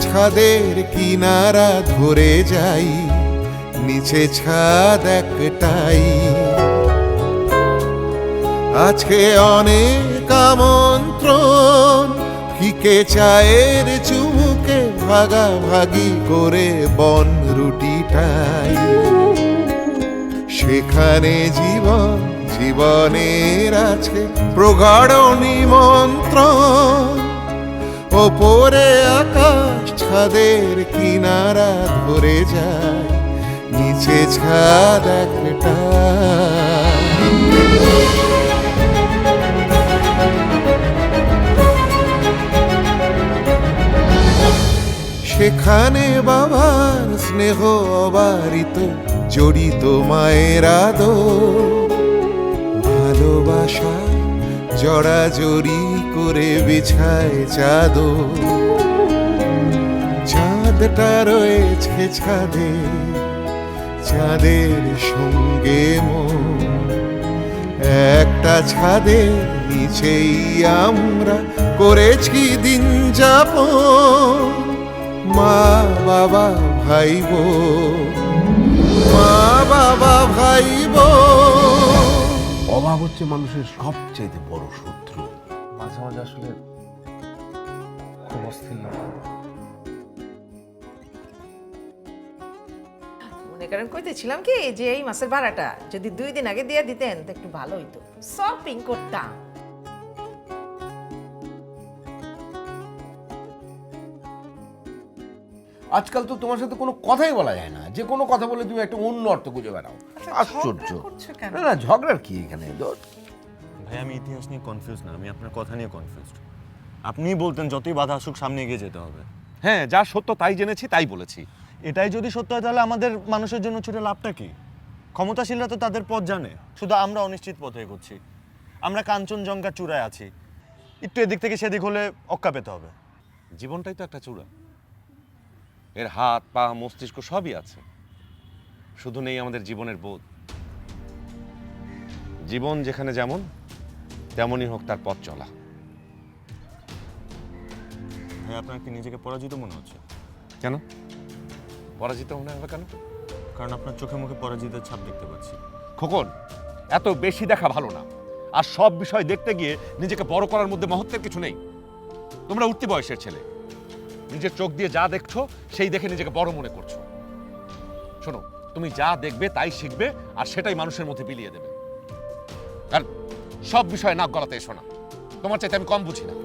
ছাদের কিনারা ধরে যাই, নিচে ছাদ একটাই। আজকে অনেক আমন্ত্রণ, ফিকে চায়ের চুমুকে ভাগাভাগি করে বন রুটিটাই। সেখানে জীবন, জীবনের আছে প্রগাঢ় নিমন্ত্রণ। ওপরে আকাশ ছাদের কিনারা ধরে যায়, নিচে ছাদ একটা। সেখানে বাবার স্নেহ অবারিত, জড়িত মায়ের আদর। ভালোবাসা জড়াজড়ি করে বিছায় চাদর। চাঁদটা রয়েছে ছাদে, চাঁদের সঙ্গে মন। একটা ছাদের নিচেই আমরা করেছি দিন যাপন। মা বাবা ভাই বোন, মা বাবা ভাই বোন। অভাব হচ্ছে মানুষের সবচেয়ে বড় শত্রু। মাঝে মাঝে আসলে খুব অস্থির লাগে। মনে করেন কইতেছিলাম কি যে এই মাসের ভাড়াটা যদি 2 দিন আগে দিয়ে দিতেন তো একটু ভালো হইতো, শপিং করতাম। আজকাল তো তোমার সাথে কোনো কথাই বলা যায় না, যে কোনো কথা বলে তুমি একটা অন্য অর্থ খুঁজে বেড়াও। আশ্চর্য। না না, ঝগড়ার কি এখানে? ভাই আমি ইতিহাস নিয়ে কনফিউজ না, আমি আপনার কথা নিয়ে কনফিউজড। আপনিই বলতেন যতই বাধা আসুক সামনে এগিয়ে যেতে হবে। হ্যাঁ, যা সত্য তাই জেনেছি, তাই বলেছি। এটাই যদি সত্য হয় তাহলে আমাদের মানুষের জন্য ছুটে লাভটা কি? ক্ষমতাশীলরা তো তাদের পথ জানে, শুধু আমরা অনিশ্চিত পথে এগোচ্ছি। আমরা কাঞ্চনজঙ্ঘার চূড়ায় আছি, একটু এদিক থেকে সেদিক হলে অক্কা পেতে হবে। জীবনটাই তো একটা চূড়া, এর হাত পা মস্তিষ্ক সবই আছে, শুধু নেই আমাদের জীবনের বোধ। জীবন যেখানে যেমন, তেমনই হোক তার পথ চলা। ভাই আপনার কি নিজেকে পরাজিত মনে হচ্ছে? কেন পরাজিত মনে হবে কেন? কারণ আপনার চোখে মুখে পরাজিতের ছাপ দেখতে পাচ্ছি। খোকন, এত বেশি দেখা ভালো না, আর সব বিষয় দেখতে গিয়ে নিজেকে বড় করার মধ্যে মহত্বের কিছু নেই। তোমরা উঠতি বয়সের ছেলে, নিজের চোখ দিয়ে যা দেখছো সেই দেখে নিজেকে বড় মনে করছো। শোনো, তুমি যা দেখবে তাই শিখবে, আর সেটাই মানুষের মধ্যে বিলিয়ে দেবে। আর সব বিষয়ে নাক গলাতে এসো না, তোমার চাইতে আমি কম বুঝি না।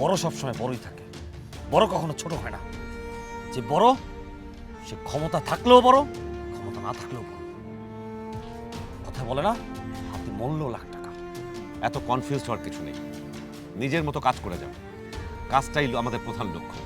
বড় সবসময় বড়ই থাকে, বড় কখনো ছোট হয় না। যে বড় সে ক্ষমতা থাকলেও বড়, ক্ষমতা না থাকলেও বড়। কথা বলে না, হাতে মূল্য লাখ টাকা। এত কনফিউজ হওয়ার কিছু নেই, নিজের মতো কাজ করে যাও, কাজটাই আমাদের প্রধান লক্ষ্য।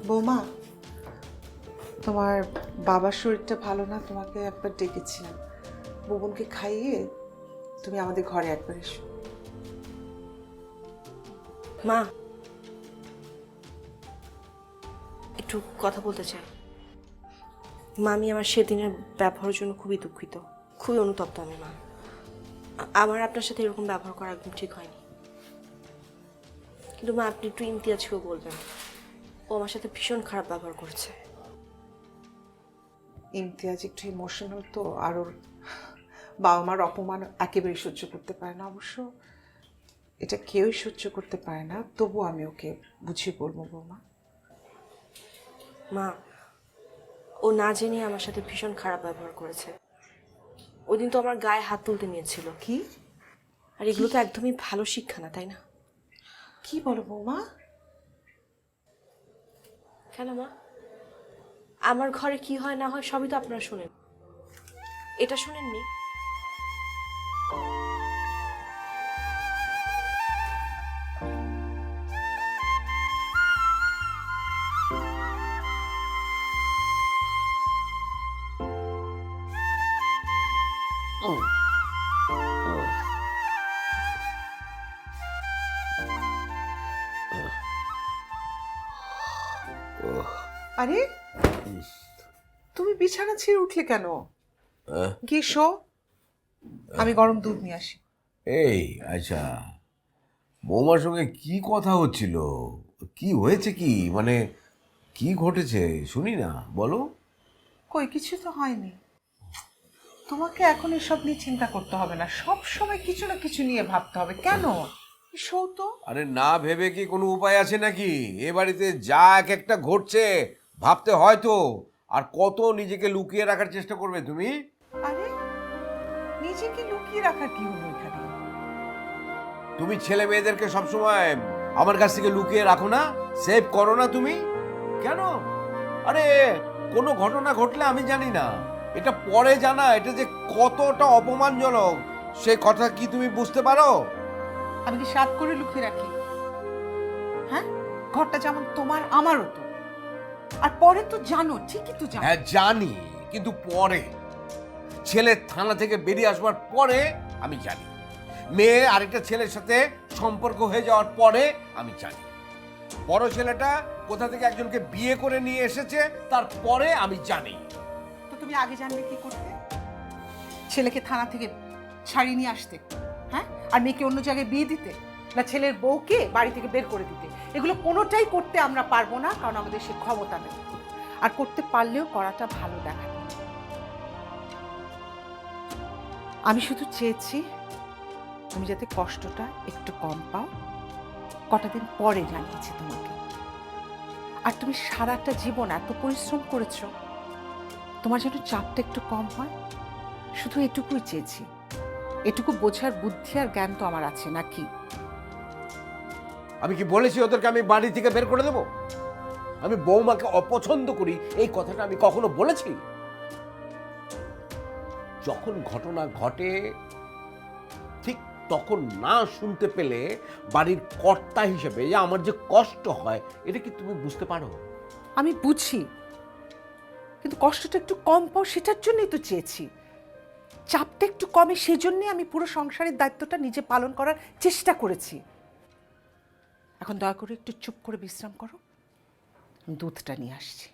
বৌমা, তোমার বাবার শরীরটা ভালো না, তোমাকে একবার ডেকেছিলাম। বৌবনকে খাইয়ে তুমি আমাদের ঘরে একবার এসো। মা, একটু কথা বলতে চাই। মা, আমি আমার সেদিনের ব্যবহারের জন্য খুবই দুঃখিত, খুবই অনুতপ্ত আমি। মা, আমার আপনার সাথে এরকম ব্যবহার করা একদম ঠিক হয়নি। কিন্তু মা, আপনি একটু ইমতিয়াজকেও বলবেন, ও আমার সাথে ভীষণ খারাপ ব্যবহার করছে। ইমতিয়াজ একটু ইমোশনাল তো, আর ওর বাবা মার অপমান একেবারেই সহ্য করতে পারে না। অবশ্য এটা কেউই সহ্য করতে পারে না, তবু আমি ওকে বুঝিয়ে বলবো বৌমা। মা, ও না জেনে আমার সাথে ভীষণ খারাপ ব্যবহার করেছে। ওই দিন তো আমার গায়ে হাত তুলতে নিয়েছিল। কি? আর এগুলো তো একদমই ভালো শিক্ষা না, তাই না? কি বলো বৌমা? কেন মা? আমার ঘরে কি হয় না হয় সবই তো আপনারা শোনেন। এটা শোনেননি? আরে তুমি বিছানা ছেড়ে উঠলে কেন? গিয়ে শো, আমি গরম দুধ নিয়ে আসি। এই আচ্ছা, বৌমার সঙ্গে কি কথা হচ্ছিল? কি হয়েছে, কি মানে কি ঘটেছে শুনি না, বলো। কই কিছু তো হয়নি। তোমাকে এখন এসব নিয়ে চিন্তা করতে হবে না, সব সময় কিছু না কিছু নিয়ে ভাবতে হবে কেন? শো তো। আরে না ভেবে কি কোনো উপায় আছে নাকি? এ বাড়িতে যা এক একটা ঘটছে ভাবতে হয় তো। আর কত নিজেকে লুকিয়ে রাখার চেষ্টা করবে তুমি? আরে নিজেকে লুকিয়ে রাখার কি হলো এখানে? তুমি ছেলে মেয়েদেরকে সবসময় আমার কাছ থেকে লুকিয়ে রাখো না, সেভ করো না তুমি কেন? আরে কোনো ঘটনা ঘটলে আমি জানি না, এটা পরে জানা, এটা যে কতটা অপমানজনক সে কথা কি তুমি বুঝতে পারো? আমি কি সাত করে লুকিয়ে রাখি? হ্যাঁ, ঘরটা যেমন তোমার আমারও তো। আর পরে তো জানো, ঠিকই তো জানো। হ্যাঁ জানি, কিন্তু পরে ছেলে থানা থেকে বেরিয়ে আসবার পরে আমি জানি, মেয়ে আরেকটা ছেলের সাথে সম্পর্ক হয়ে যাওয়ার পরে আমি জানি, বড় ছেলেটা কোথা থেকে একজনকে বিয়ে করে নিয়ে এসেছে তারপরে আমি জানি। তো তুমি আগে জানলে কি করতে? ছেলেকে থানা থেকে ছাড়িয়ে নিয়ে আসতে, হ্যাঁ? আর মেয়েকে অন্য জায়গায় বিয়ে দিতে, না ছেলের বউকে বাড়ি থেকে বের করে দিতে? এগুলো কোনোটাই করতে আমরা পারবো না, কারণ আমাদের সে ক্ষমতা নেই। আর করতে পারলেও করাটা ভালো দেখা। আমি শুধু চেয়েছি তুমি যাতে কষ্টটা একটু কম পাও। কটা দিন পরে জানিয়েছি তোমাকে। আর তুমি সারাটা জীবন এত পরিশ্রম করেছো, তোমার যেন চাপটা একটু কম হয়, শুধু এটুকুই চেয়েছি। এটুকু বোঝার বুদ্ধি আর জ্ঞান তো আমার আছে নাকি? আমি কি বলেছি ওদেরকে আমি বাড়ি থেকে বের করে দেব? আমি বৌমাকে অপছন্দ করি এই কথাটা আমি কখনো বলেছি? যখন ঘটনা ঘটে ঠিক তখন না শুনতে পেলে বাড়ির কর্তা হিসেবে যে আমার যে কষ্ট হয়, এটা কি তুমি বুঝতে পারো? আমি বুঝি, কিন্তু কষ্টটা একটু কম পাও সেটার জন্যই তো চেয়েছি। চাপটা একটু কমে সেজন্যই আমি পুরো সংসারের দায়িত্বটা নিজে পালন করার চেষ্টা করেছি। এখন দয়া করে একটু চুপ করে বিশ্রাম করো, দুধটা নিয়ে আসছি।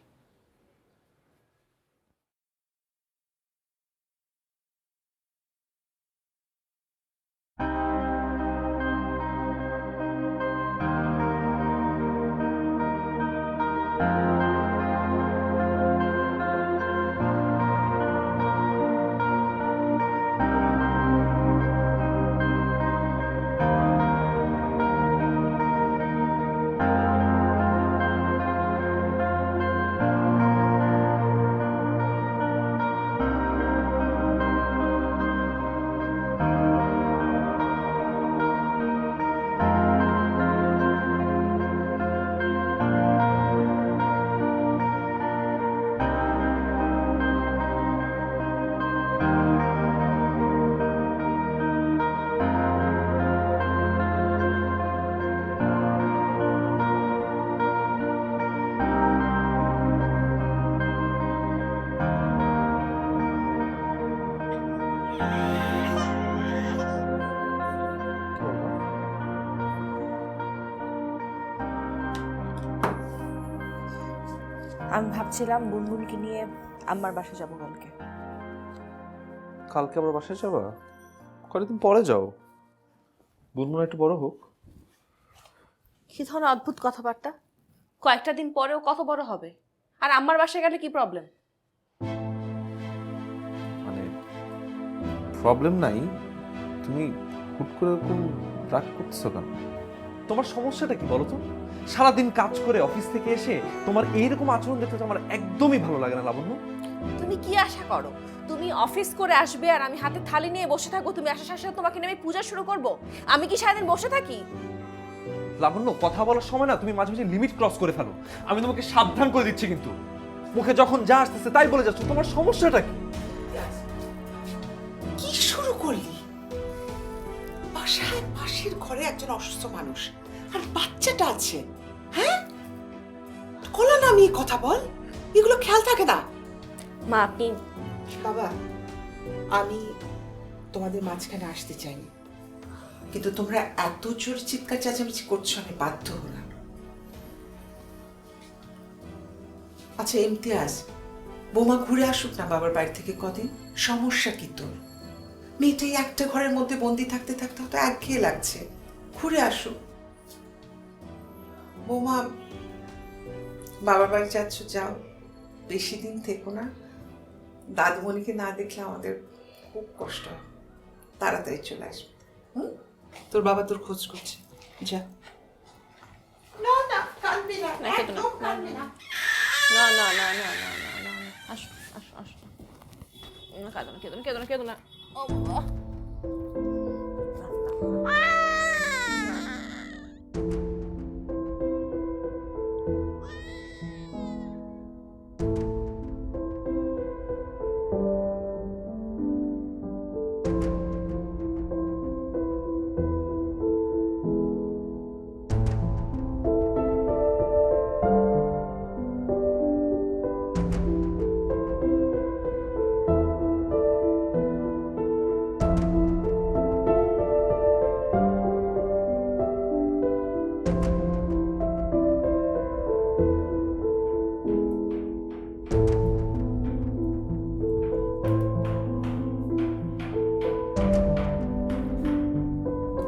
আমি ভাবছিলাম বুনবুনকে নিয়ে আম্মার বাসা যাবো কালকে। কালকে আবার বাসায় যাবা? কয়েকদিন পরে যাও, বুনবুন একটু বড় হোক। কি ধরনের অদ্ভুত কথাবার্তা! কয়েকটা দিন পরেও কত বড় হবে? আর আম্মার বাসায় গেলে কি প্রবলেম? মানে প্রবলেম নাই, তুমি হুট করে এরকম রাগ করতেছো কেন? তোমার সমস্যাটা কি বলো তো? সারাদিন কাজ করে অফিস থেকে এসে তোমার এইরকম আচরণ দেখতে তো আমার একদমই ভালো লাগে না লাবণ্য। তুমি কি আশা করো তুমি অফিস করে আসবে আর আমি হাতে থালি নিয়ে বসে থাকবো, তুমি আসার সাথে সাথে তোমাকে নিয়ে আমি পূজা শুরু করব? আমি কি সারাদিন বসে থাকি? লাবণ্য, কথা বলার সময় না তুমি মাঝে মাঝে লিমিট ক্রস করে ফেলো। আমি তোমাকে সাবধান করে দিচ্ছি, কিন্তু মুখে যখন যা আসতেছে তাই বলে যাচ্ছ। তোমার সমস্যাটা কি? কি শুরু করলি? বাসায় পাশের ঘরে একজন অসুস্থ মানুষ আর বাচ্চাটা আছে, হ্যাঁ? কলা নামিয়ে কথা বল, এগুলো খেয়াল থাকে না। মা আপনি বাবা, আমি তোমাদের মাঝখানে আসতে চাইনি, কিন্তু তোমরা এত জোর চিৎকার চেঁচামেচি করছো, আমি বাধ্য হলাম। আচ্ছা ইমতিয়াজ, বোমা ঘুরে আসুক না বাবার বাড়ি থেকে কদিন, সমস্যা কি তোর? মেয়েটাই একটা ঘরের মধ্যে বন্দি থাকতে থাকতে হয়তো একঘেয়ে লাগছে, ঘুরে আসুক। বোমা, বাবার বাড়ি যাচ্ছ যাও, বেশি দিন থেকো না। দাদুমণিকে না দেখলে আমাদের খুব কষ্ট হয়, তাড়াতাড়ি চলে আসবে। তোর বাবা তোর খোঁজ করছে, যা। না না, কাঁদবি না, একদম কাঁদবি না। না না না না না না না, আসো আসো আসো, কেঁদো না কেঁদো না কেঁদো না কেঁদো না। ও বাবা,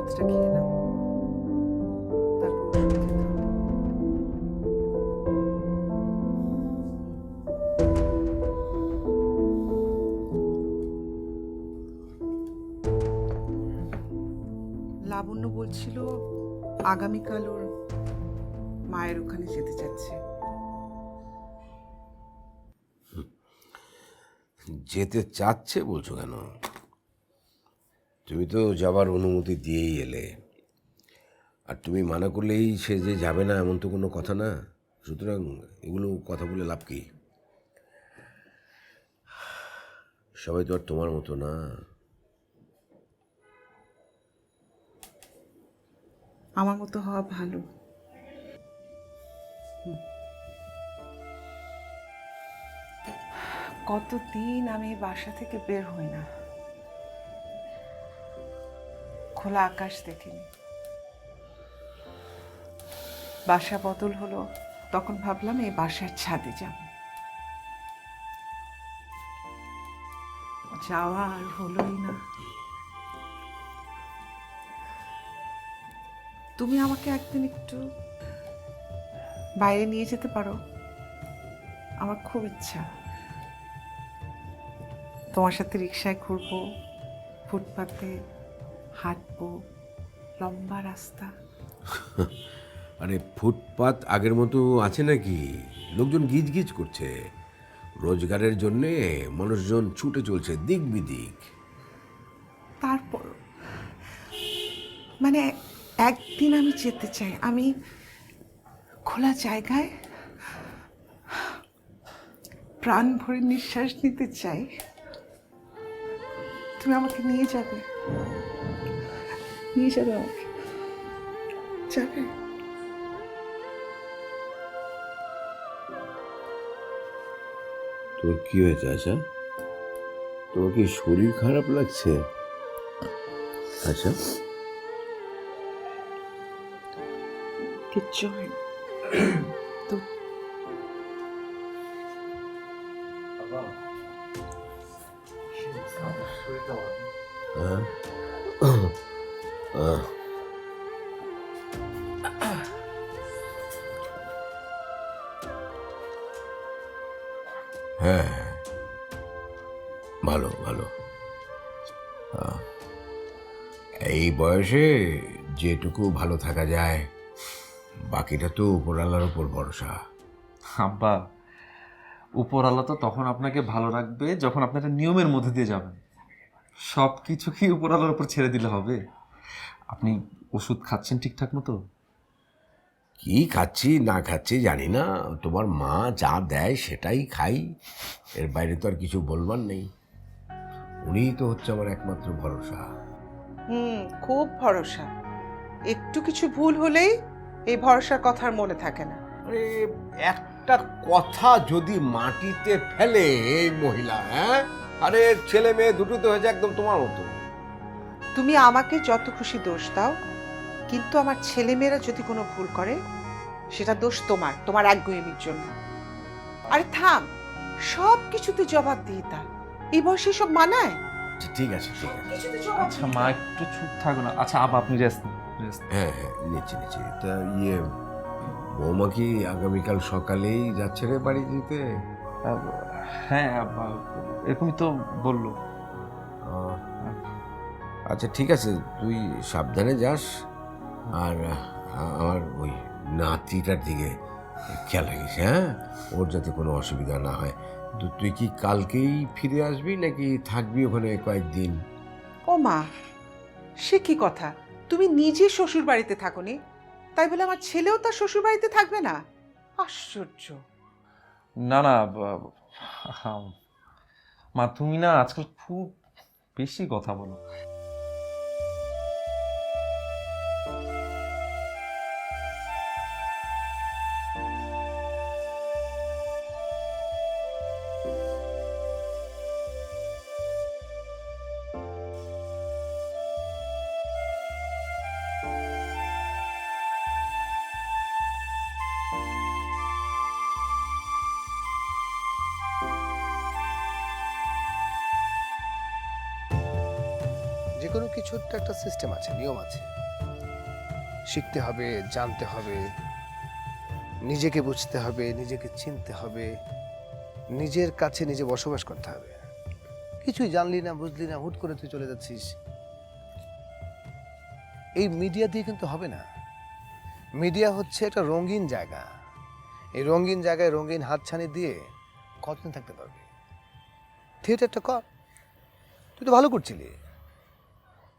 দুধটা খেয়ে নাও, তারপর ওষুধ খেতে হবে। লাবণ্য বলছিল আগামীকাল ওর মায়ের ওখানে যেতে চাচ্ছে। যেতে চাচ্ছে বলছো কেন? তুমি তো যাবার অনুমতি দিয়েই এলে, আর তুমি মানা করলেই সে যে যাবে না এমন তো কোনো কথা না। সুতরাং এগুলো কথা বলে লাভ কি? সবাই তো আর তোমার মতো না। আমার মতো হওয়া ভালো। কতদিন আমি বাসা থেকে বের হই না, খোলা আকাশ দেখিনি। বাসা বদল হলো, তখন ভাবলাম এই বাসার ছাদে যাব। যাওয়া আর হলোই না। তুমি আমাকে একদিন একটু বাইরে নিয়ে যেতে পারো? আমার খুব ইচ্ছা। তোমার সাথে রিক্সায় ঘুরবো, ফুটপাতে হাঁটবো, লম্বা রাস্তা। আরে ফুটপাত আগের মতো আছে নাকি? লোকজন গিজ গিজ করছে, রোজগারের জন্যে মানুষজন ছুটে চলছে দিক বিদিক। তারপর মানে একদিন আমি যেতে চাই, আমি খোলা জায়গায় প্রাণ ভরে নিঃশ্বাস নিতে চাই। তুমি আমাকে নিয়ে যাবে? নিয়ে যাবে আমাকে? যাবে? তোর কি হয়েছে আশা? তোমার কি শরীর খারাপ লাগছে? আচ্ছা, কিচ্ছু হয়নি তো। হ্যাঁ, ভালো ভালো। এই বয়সে যেটুকু ভালো থাকা যায়, বাকিটা তো উপরওয়ালার উপর ভরসা। আব্বা, উপরওয়ালা তো তখন আপনাকে ভালো রাখবে যখন আপনি একটা নিয়মের মধ্যে দিয়ে যাবেন। সব কিছু কি উপরওয়ালার উপর ছেড়ে দিলে হবে? আপনি ওষুধ খাচ্ছেন ঠিকঠাক মতো? কি খাচ্ছি না খাচ্ছি জানি না, তোমার মা যা দেয় সেটাই খাই, এর বাইরে তো আর কিছু বলবার নেই। উনিই তো হচ্ছে আমার একমাত্র ভরসা। খুব ভরসা। একটু কিছু ভুল হলেই এই ভরসার কথা আর মনে থাকে না। আরে একটা কথা যদি মাটিতে ফেলে এই মহিলা, হ্যাঁ, আরে ছেলে মেয়ে দুটো তো হয়েছে একদম তোমার মতো। তুমি আমাকে যত খুশি দোষ দাও, কিন্তু আমার ছেলেমেয়েরা যদি কোনো ভুল করে সেটা দোষ তোমার, তোমার একগুঁয়েমির জন্য। আরে থাম, সব কিছুতে জবাব দিয়ে তা এই বয়সে সব মানায়? ঠিক আছে ঠিক আছে। কিছুতে জবাব আচ্ছা মা, একটু চুপ থাকো না। আচ্ছা আব্বা, আপনি রেস্ট রেস্ট। হ্যাঁ হ্যাঁ, নিচ্ছি নিচ্ছি। তা বৌমা কি আগামীকাল সকালেই যাচ্ছে রে বাড়ি দিতে? হ্যাঁ আব্বা, এরকমই তো বললো। আচ্ছা ঠিক আছে, তুই সাবধানে যাস, আর আমার ওই নাতিটার দিকে খেয়াল রাখিস, হ্যাঁ, ওর যাতে কোনো অসুবিধা না হয়। তুই কি কালকেই ফিরে আসবি নাকি থাকবি ওখানে কয়েকদিন? ও মা, সে কি কথা? তুমি নিজে শ্বশুর বাড়িতে থাকোনি, তাই বলে আমার ছেলেও তার শ্বশুর বাড়িতে থাকবে না? আশ্চর্য। না না মা, তুমি না আজকাল খুব বেশি কথা বলো। যে কোনো কিছুর তো একটা সিস্টেম আছে, নিয়ম আছে। শিখতে হবে, জানতে হবে, নিজেকে বুঝতে হবে, নিজেকে চিনতে হবে, নিজের কাছে নিজে বসবাস করতে হবে। কিছুই জানলি না, বুঝলি না, হুট করে তুই চলে যাচ্ছিস। এই মিডিয়া দিয়ে কিন্তু হবে না। মিডিয়া হচ্ছে একটা রঙিন জায়গা। এই রঙিন জায়গায় রঙিন হাতছানি দিয়ে কতদিন থাকতে পারবি? থিয়েটারটা কর, তুই তো ভালো করছিলি।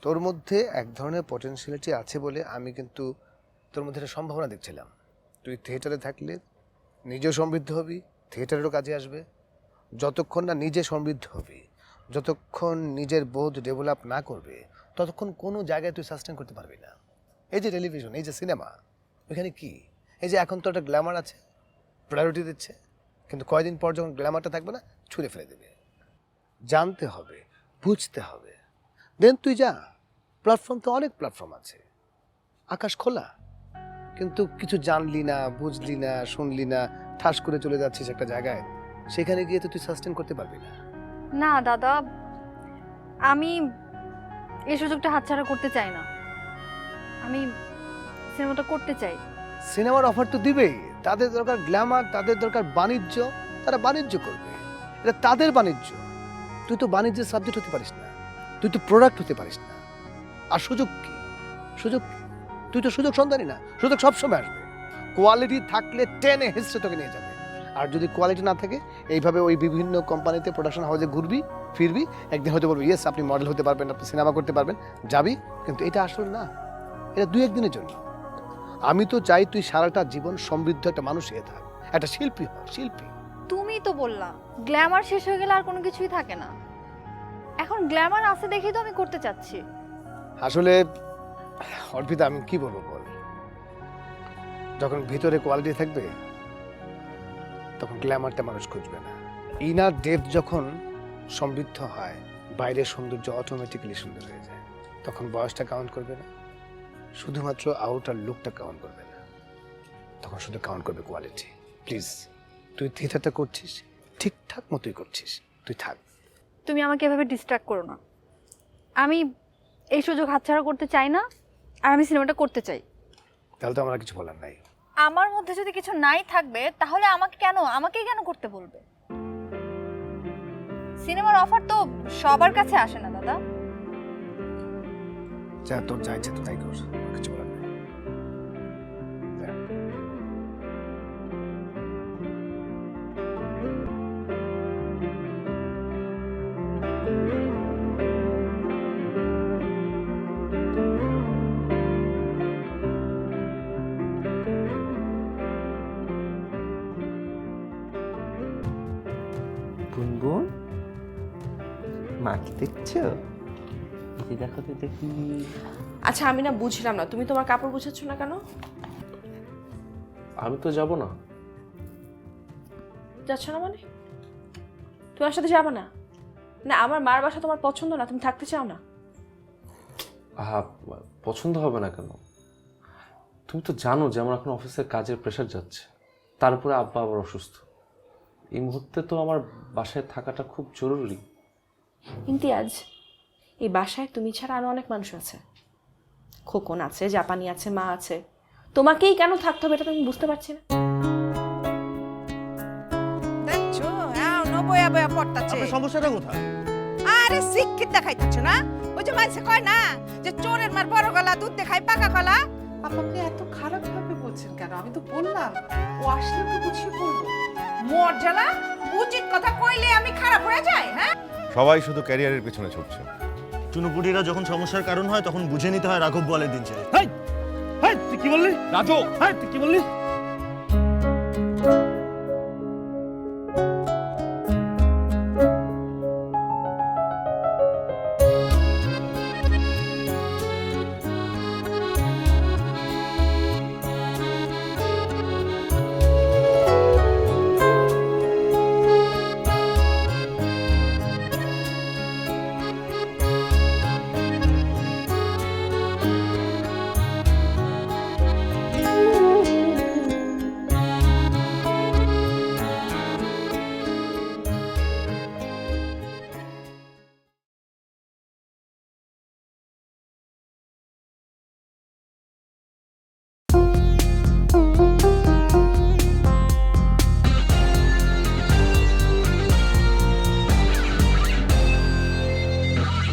তোর মধ্যে এক ধরনের পটেনশিয়ালিটি আছে বলে আমি কিন্তু তোর মধ্যে একটা সম্ভাবনা দেখছিলাম। তুই থিয়েটারে থাকলে নিজেও সমৃদ্ধ হবি, থিয়েটারেরও কাজে আসবে। যতক্ষণ না নিজে সমৃদ্ধ হবি, যতক্ষণ নিজের বোধ ডেভেলপ না করবে, ততক্ষণ কোনো জায়গায় তুই সাস্টেন করতে পারবি না। এই যে টেলিভিশন, এই যে সিনেমা, এখানে কি এই যে এখন তো একটা গ্ল্যামার আছে, প্রায়োরিটি দিচ্ছে, কিন্তু কয়দিন পর যখন গ্ল্যামারটা থাকবে না, ছুঁড়ে ফেলে দেবে। জানতে হবে, বুঝতে হবে, দেন তুই যা। প্ল্যাটফর্ম তো অনেক প্ল্যাটফর্ম আছে, আকাশ খোলা। কিন্তু কিছু জানলি না, বুঝলি না, শুনলি না, ঠাস করে চলে যাচ্ছিস একটা জায়গায়, সেখানে গিয়ে তো তুই সাস্টেন করতে পারবি না। না দাদা, আমি এই সুযোগটা হাতছাড়া করতে চাই না। আমি সিনেমাটা করতে চাই। সিনেমার অফার তো দিবেই, তাদের দরকার গ্ল্যামার, তাদের দরকার বাণিজ্য, তারা বাণিজ্য করবে, এটা তাদের বাণিজ্য। তুই তো বাণিজ্যের সাবজেক্ট হতে পারিস না, তুই তো প্রোডাক্ট হতে পারিস না। আর সুযোগ কি? সুযোগ তুই তো সুযোগ সন্ধানী না, সুযোগ সবসময় আসবে। কোয়ালিটি থাকলে টেনে হিস্ট্রি তোকে নিয়ে যাবে। আর যদি কোয়ালিটি না থাকে, এইভাবে ওই বিভিন্ন কোম্পানিতে প্রোডাকশন হাউসে ঘুরবি ফিরবি, একদিন হয়তো বলবি ইয়েস আপনি মডেল হতে পারবেন, আপনি সিনেমা করতে পারবেন, যাবি। কিন্তু এটা আসলে না, এটা 2-1 দিনের জন্য। আমি তো চাই তুই সারাটা জীবন সমৃদ্ধ একটা মানুষ হয়ে থাক, একটা শিল্পী হ, শিল্পী। তুমি তো বললা গ্ল্যামার শেষ হয়ে গেলে আর কোনো কিছুই থাকে না। এখন গ্ল্যামার আছে দেখেই তো আমি করতে চাচ্ছি। আসলে অর্পিতা, আমি কি বলবো বল, যখন ভিতরে কোয়ালিটি থাকবে তখন গ্ল্যামারটা মানুষ খুঁজবে না। ইনার ডেপথ যখন সমৃদ্ধ হয়, বাইরের সৌন্দর্য অটোমেটিক্যালি সুন্দর হয়ে যায়। তখন বয়সটা কাউন্ট করবে না, শুধুমাত্র আউটার লুকটা কাউন্ট করবে না, তখন শুধু কাউন্ট করবে কোয়ালিটি। প্লিজ, তুই থিয়েটারটা করছিস, ঠিকঠাক মতোই করছিস, তুই থাক। তুমি আমাকে এভাবে ডিস্ট্র্যাক্ট করো না। আমি এই সুযোগ হাতছাড়া করতে চাই না, আর আমি সিনেমাটা করতে চাই। তাহলে তো আমার আর কিছু বলার নাই। আমার মধ্যে যদি কিছু নাই থাকবে তাহলে আমাকেই কেন করতে বলবে? সিনেমার অফার তো সবার কাছে আসে না দাদা। যা, তোর যা ইচ্ছে তো তাই কর, আমার কিছু বলার নাই। যা। বুনবুন, মা কি দেখছো? দেখো তো দেখি। আচ্ছা আমি না বুঝলাম না, তুমি তোমার কাপড় গুছাচ্ছ না কেন? আমি তো যাব না। যাচ্ছ না মানে? তুমি আমার সাথে যাবে না? না আমার মার বাসা তোমার পছন্দ না, তুমি থাকতে চাও না? আহা, পছন্দ হবে না কেন? তুমি তো জানো যে আমার এখন অফিসের কাজের প্রেশার যাচ্ছে, তারপরে আব্বা আবার অসুস্থ। এই মুহূর্তে তো আমার বাসায় থাকাটা খুব জরুরি। ইমতিয়াজ, এই বাসায় তুমি ছাড়া আরো অনেক মানুষ আছে। খোকন আছে, জাপানি আছে, মা আছে। তোমাকেই কেন থাকতে হবে এটা তুমি বুঝতে পারছি না। দেখছো হ্যাঁ নবয়া বয়া পড়তাছে। আপনার সমস্যাটা কোথায়? আরে শিক্ষিত দেখাইতাছ না? ওই যে মানুষে কয় না যে চোরের মার বড় গলা দুধ দেখায় পাকা কলা। আপনি এত খারাপ ভাবে বলছেন কেন? আমি তো বললাম ও আসলে ওকে বুঝিয়ে বলবো। মোর জ্বালা উচিত কথা কইলে আমি খারাপ হয়ে যাই? হ্যাঁ সবাই শুধু ক্যারিয়ারের পেছনে ছুটছে। চুনুপুটিরা যখন সমস্যার কারণ হয় তখন বুঝে নিতে হয় রাঘব বলে দিন ছেড়ে। তুই কি বললি? রাজু, তুই কি বললি?